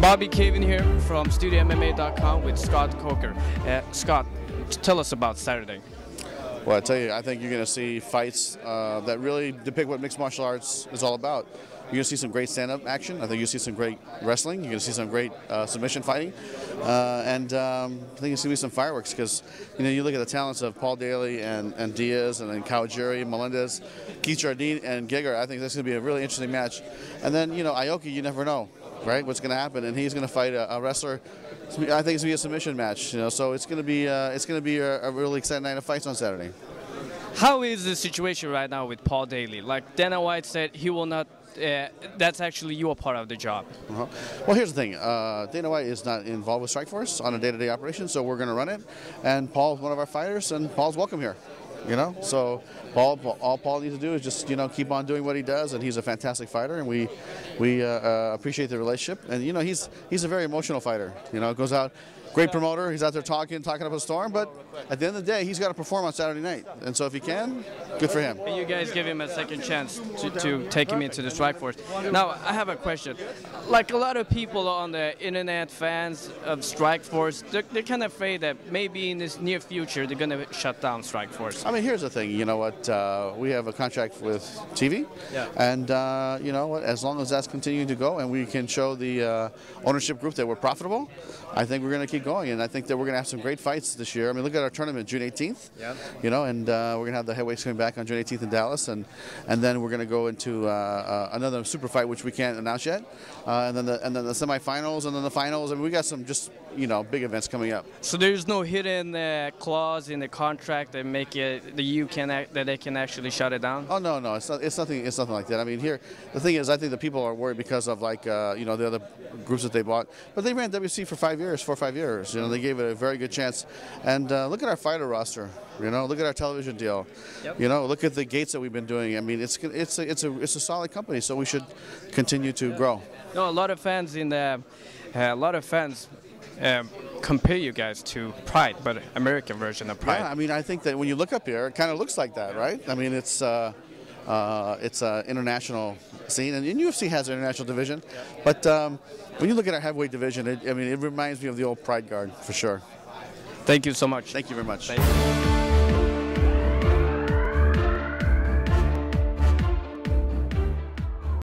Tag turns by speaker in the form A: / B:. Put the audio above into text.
A: Bobby Caven here from MMAnytt.se with Scott Coker. Scott, tell us about Saturday.
B: Well, I tell you, I think you're going to see fights that really depict what mixed martial arts is all about. You're going to see some great stand-up action. I think you'll see some great wrestling. You're going to see some great submission fighting, and I think it's going to be some fireworks because you look at the talents of Paul Daley and Diaz, and then Kawajiri, Melendez, Keith Jardine, and Giger. I think that's going to be a really interesting match. And then Aoki, you never know, right? What's going to happen? And he's going to fight a wrestler. I think it's going to be a submission match. So it's going to be a really exciting night of fights on Saturday.
A: How is the situation right now with Paul Daley? Like Dana White said, he will not. That's actually your part of the job.
B: Well, here's the thing. Dana White is not involved with Strikeforce on a day-to-day operation, so we're going to run it. And Paul's one of our fighters, and Paul's welcome here. So all Paul needs to do is just keep on doing what he does, and he's a fantastic fighter, and we appreciate the relationship. And he's a very emotional fighter. Goes out. Great promoter. He's out there talking up a storm, but at the end of the day, he's got to perform on Saturday night. And so if he can, good for him.
A: And you guys give him a second chance to take him into the Strikeforce. Now, I have a question. Like a lot of people on the internet, fans of Strikeforce, they're kind of afraid that maybe in this near future they're going to shut down Strikeforce.
B: I mean, here's the thing. You know what? We have a contract with TV, and you know what? As long as that's continuing to go, and we can show the ownership group that we're profitable, I think we're going to keep going, and I think that we're going to have some great fights this year. I mean, look at our tournament, June 18th. Yeah. And we're going to have the heavyweights coming back on June 18th in Dallas, and then we're going to go into another super fight, which we can't announce yet, and then the semifinals, and then the finals. I mean, we got some just big events coming up.
A: So there's no hidden clause in the contract that make it that they can actually shut it down.
B: Oh no, it's not. It's nothing like that. I mean, here the thing is, I think the people are worried because of the other groups that they bought, but they ran WC for 4 or 5 years. They gave it a very good chance. And look at our fighter roster. Look at our television deal. Yep. Look at the gates that we've been doing. I mean, it's a solid company, so we should continue to grow.
A: No, a lot of fans compare you guys to Pride, but American version of Pride.
B: Yeah, I mean, I think that when you look up here, it kind of looks like that, right? I mean, it's an international scene, and UFC has an international division. But when you look at our heavyweight division, it reminds me of the old Pride Guard for sure.
A: Thank you so much.
B: Thank you very much.
A: Thank you.